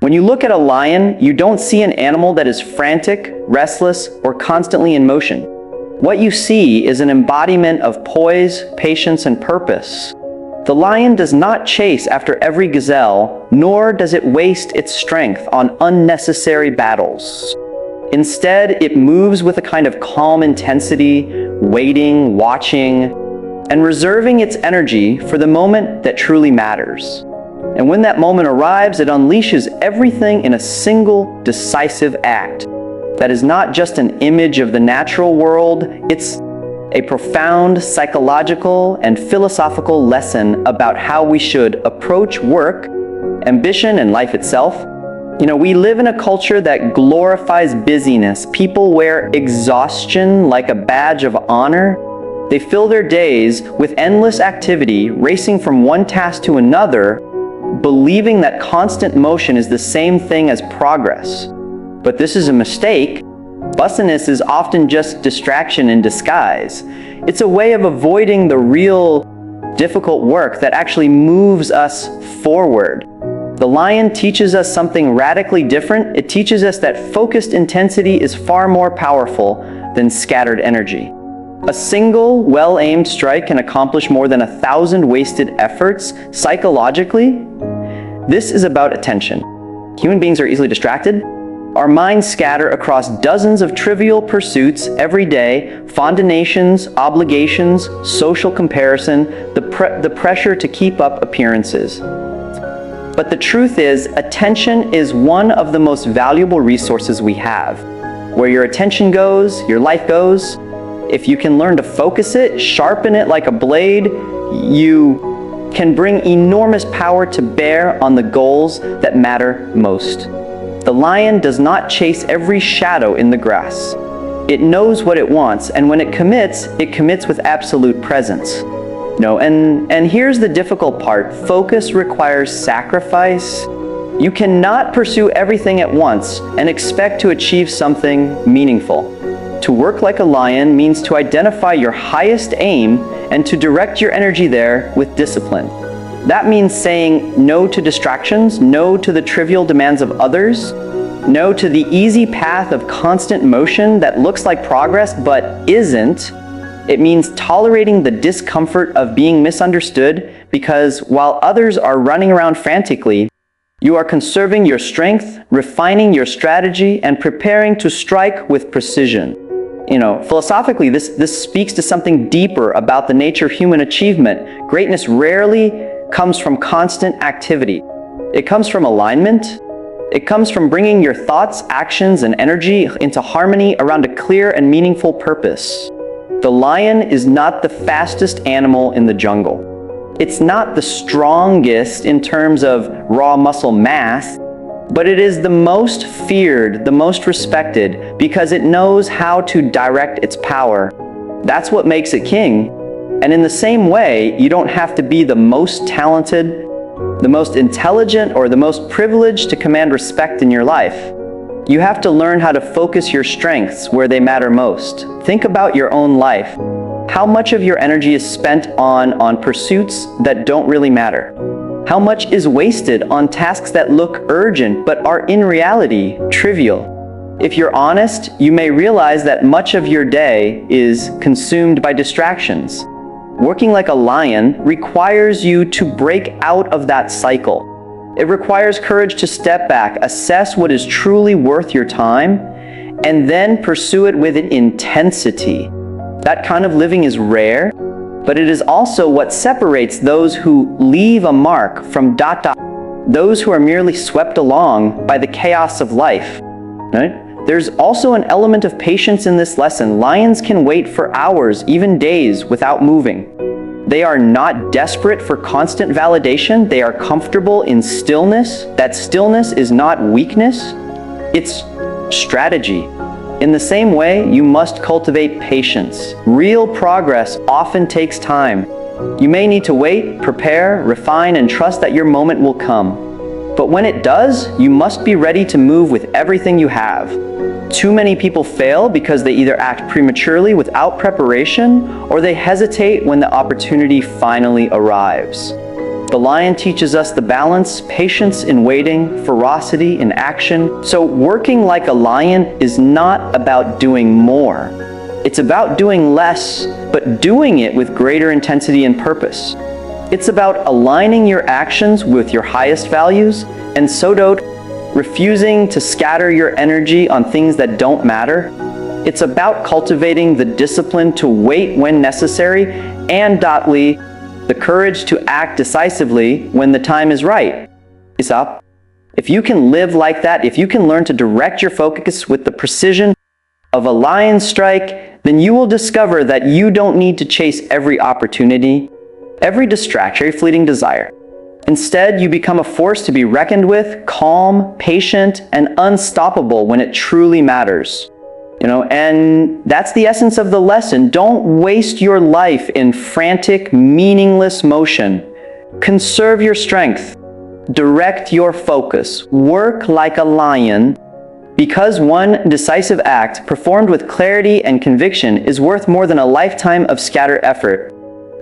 When you look at a lion, you don't see an animal that is frantic, restless, or constantly in motion. What you see is an embodiment of poise, patience, and purpose. The lion does not chase after every gazelle, nor does it waste its strength on unnecessary battles. Instead, it moves with a kind of calm intensity, waiting, watching, and reserving its energy for the moment that truly matters. And when that moment arrives, it unleashes everything in a single, decisive act. That is not just an image of the natural world, it's a profound psychological and philosophical lesson about how we should approach work, ambition, and life itself. We live in a culture that glorifies busyness. People wear exhaustion like a badge of honor. They fill their days with endless activity, racing from one task to another, believing that constant motion is the same thing as progress. But this is a mistake. Busyness is often just distraction in disguise. It's a way of avoiding the real, difficult work that actually moves us forward. The lion teaches us something radically different. It teaches us that focused intensity is far more powerful than scattered energy. A single, well-aimed strike can accomplish more than 1,000 wasted efforts psychologically. This is about attention. Human beings are easily distracted. Our minds scatter across dozens of trivial pursuits every day: fondinations, obligations, social comparison, the pressure to keep up appearances. But the truth is, attention is one of the most valuable resources we have. Where your attention goes, your life goes. If you can learn to focus it, sharpen it like a blade, you can bring enormous power to bear on the goals that matter most. The lion does not chase every shadow in the grass. It knows what it wants, and when it commits with absolute presence. And here's the difficult part. Focus requires sacrifice. You cannot pursue everything at once and expect to achieve something meaningful. To work like a lion means to identify your highest aim and to direct your energy there with discipline. That means saying no to distractions, no to the trivial demands of others, no to the easy path of constant motion that looks like progress but isn't. It means tolerating the discomfort of being misunderstood, because while others are running around frantically, you are conserving your strength, refining your strategy, and preparing to strike with precision. Philosophically, this speaks to something deeper about the nature of human achievement. Greatness rarely comes from constant activity. It comes from alignment. It comes from bringing your thoughts, actions, and energy into harmony around a clear and meaningful purpose. The lion is not the fastest animal in the jungle. It's not the strongest in terms of raw muscle mass, but it is the most feared, the most respected, because it knows how to direct its power. That's what makes it king. And in the same way, you don't have to be the most talented, the most intelligent, or the most privileged to command respect in your life. You have to learn how to focus your strengths where they matter most. Think about your own life. How much of your energy is spent on pursuits that don't really matter? How much is wasted on tasks that look urgent but are in reality trivial? If you're honest, you may realize that much of your day is consumed by distractions. Working like a lion requires you to break out of that cycle. It requires courage to step back, assess what is truly worth your time, and then pursue it with intensity. That kind of living is rare, but it is also what separates those who leave a mark from those who are merely swept along by the chaos of life. Right? There's also an element of patience in this lesson. Lions can wait for hours, even days, without moving. They are not desperate for constant validation. They are comfortable in stillness. That stillness is not weakness, it's strategy. In the same way, you must cultivate patience. Real progress often takes time. You may need to wait, prepare, refine, and trust that your moment will come. But when it does, you must be ready to move with everything you have. Too many people fail because they either act prematurely without preparation, or they hesitate when the opportunity finally arrives. The lion teaches us the balance, patience in waiting, ferocity in action. So working like a lion is not about doing more. It's about doing less, but doing it with greater intensity and purpose. It's about aligning your actions with your highest values, and refusing to scatter your energy on things that don't matter. It's about cultivating the discipline to wait when necessary and the courage to act decisively when the time is right. If you can live like that, if you can learn to direct your focus with the precision of a lion's strike, then you will discover that you don't need to chase every opportunity, every distraction, every fleeting desire. Instead, you become a force to be reckoned with, calm, patient, and unstoppable when it truly matters. And that's the essence of the lesson. Don't waste your life in frantic, meaningless motion. Conserve your strength. Direct your focus. Work like a lion, because one decisive act performed with clarity and conviction is worth more than a lifetime of scattered effort.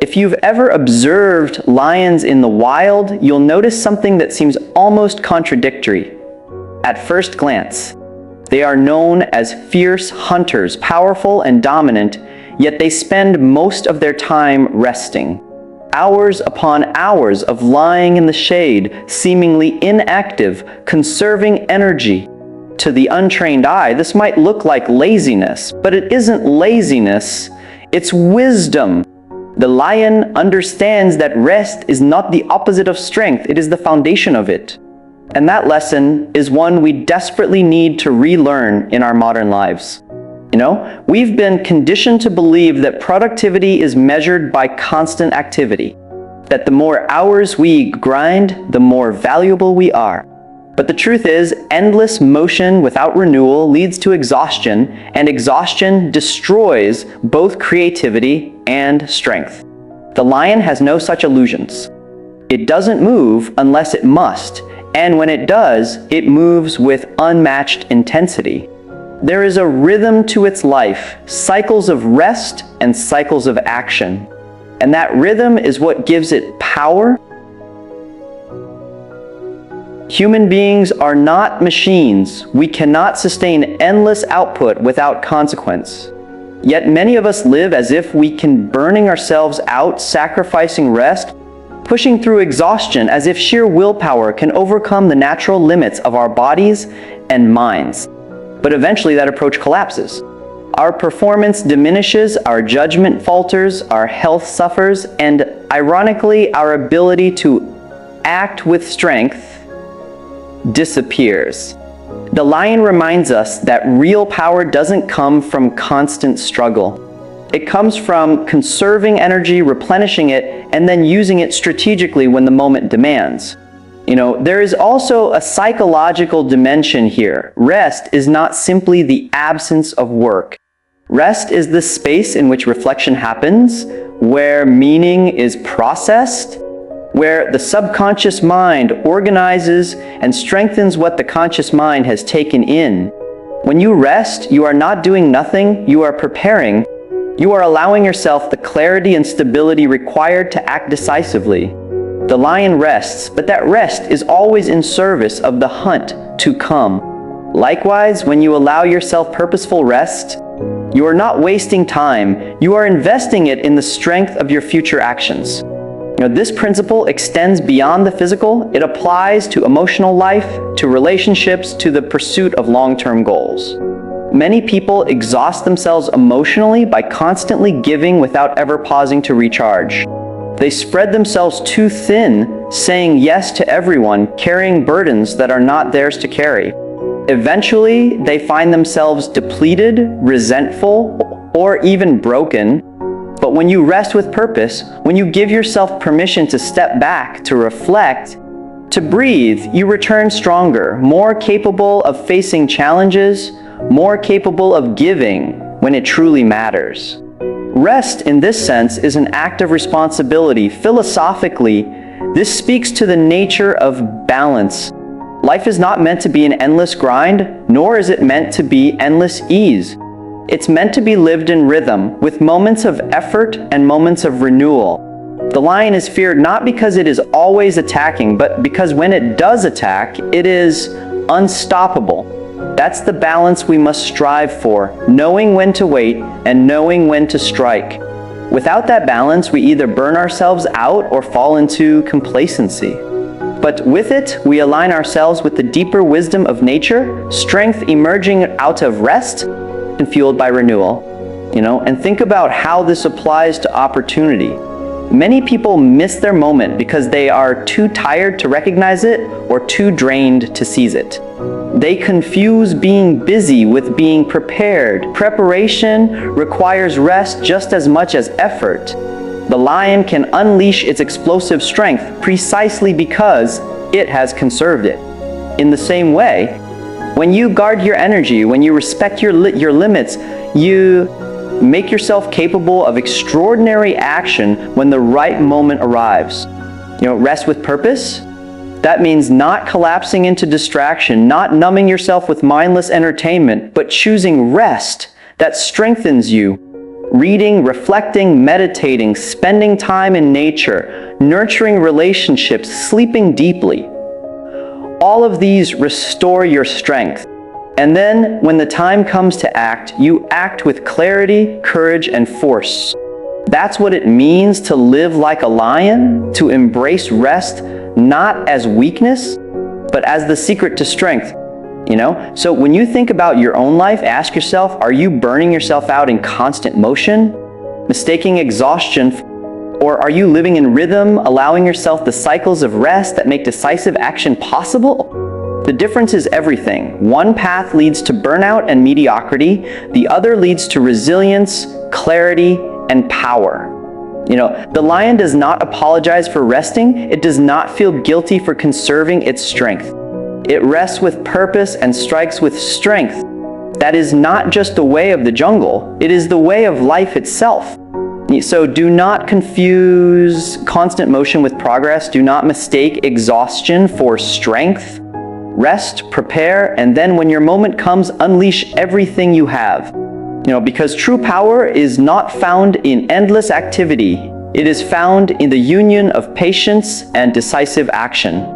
If you've ever observed lions in the wild, you'll notice something that seems almost contradictory at first glance. They are known as fierce hunters, powerful and dominant, yet they spend most of their time resting. Hours upon hours of lying in the shade, seemingly inactive, conserving energy. To the untrained eye, this might look like laziness, but it isn't laziness, it's wisdom. The lion understands that rest is not the opposite of strength, it is the foundation of it. And that lesson is one we desperately need to relearn in our modern lives. We've been conditioned to believe that productivity is measured by constant activity, that the more hours we grind, the more valuable we are. But the truth is, endless motion without renewal leads to exhaustion, and exhaustion destroys both creativity and strength. The lion has no such illusions. It doesn't move unless it must, and when it does, it moves with unmatched intensity. There is a rhythm to its life, cycles of rest and cycles of action. And that rhythm is what gives it power. Human beings are not machines. We cannot sustain endless output without consequence. Yet many of us live as if we can, burning ourselves out, sacrificing rest, pushing through exhaustion as if sheer willpower can overcome the natural limits of our bodies and minds. But eventually that approach collapses. Our performance diminishes, our judgment falters, our health suffers, and ironically, our ability to act with strength disappears. The lion reminds us that real power doesn't come from constant struggle. It comes from conserving energy, replenishing it, and then using it strategically when the moment demands. There is also a psychological dimension here. Rest is not simply the absence of work. Rest is the space in which reflection happens, where meaning is processed, where the subconscious mind organizes and strengthens what the conscious mind has taken in. When you rest, you are not doing nothing, you are preparing. You are allowing yourself the clarity and stability required to act decisively. The lion rests, but that rest is always in service of the hunt to come. Likewise, when you allow yourself purposeful rest, you are not wasting time, you are investing it in the strength of your future actions. This principle extends beyond the physical. It applies to emotional life, to relationships, to the pursuit of long-term goals. Many people exhaust themselves emotionally by constantly giving without ever pausing to recharge. They spread themselves too thin, saying yes to everyone, carrying burdens that are not theirs to carry. Eventually, they find themselves depleted, resentful, or even broken. But when you rest with purpose, when you give yourself permission to step back, to reflect, to breathe, you return stronger, more capable of facing challenges, more capable of giving when it truly matters. Rest, in this sense, is an act of responsibility. Philosophically, this speaks to the nature of balance. Life is not meant to be an endless grind, nor is it meant to be endless ease. It's meant to be lived in rhythm, with moments of effort and moments of renewal. The lion is feared not because it is always attacking, but because when it does attack, it is unstoppable. That's the balance we must strive for, knowing when to wait and knowing when to strike. Without that balance, we either burn ourselves out or fall into complacency. But with it, we align ourselves with the deeper wisdom of nature, strength emerging out of rest and fueled by renewal. And think about how this applies to opportunity. Many people miss their moment because they are too tired to recognize it or too drained to seize it. They confuse being busy with being prepared. Preparation requires rest just as much as effort. The lion can unleash its explosive strength precisely because it has conserved it. In the same way, when you guard your energy, when you respect your limits, you make yourself capable of extraordinary action when the right moment arrives. Rest with purpose. That means not collapsing into distraction, not numbing yourself with mindless entertainment, but choosing rest that strengthens you. Reading, reflecting, meditating, spending time in nature, nurturing relationships, sleeping deeply. All of these restore your strength. And then, when the time comes to act, you act with clarity, courage, and force. That's what it means to live like a lion, to embrace rest, not as weakness, but as the secret to strength. So when you think about your own life, ask yourself, are you burning yourself out in constant motion, mistaking exhaustion, or are you living in rhythm, allowing yourself the cycles of rest that make decisive action possible? The difference is everything. One path leads to burnout and mediocrity. The other leads to resilience, clarity, and power. The lion does not apologize for resting. It does not feel guilty for conserving its strength. It rests with purpose and strikes with strength. That is not just the way of the jungle. It is the way of life itself. So do not confuse constant motion with progress. Do not mistake exhaustion for strength. Rest, prepare, and then when your moment comes, unleash everything you have. Because true power is not found in endless activity. It is found in the union of patience and decisive action.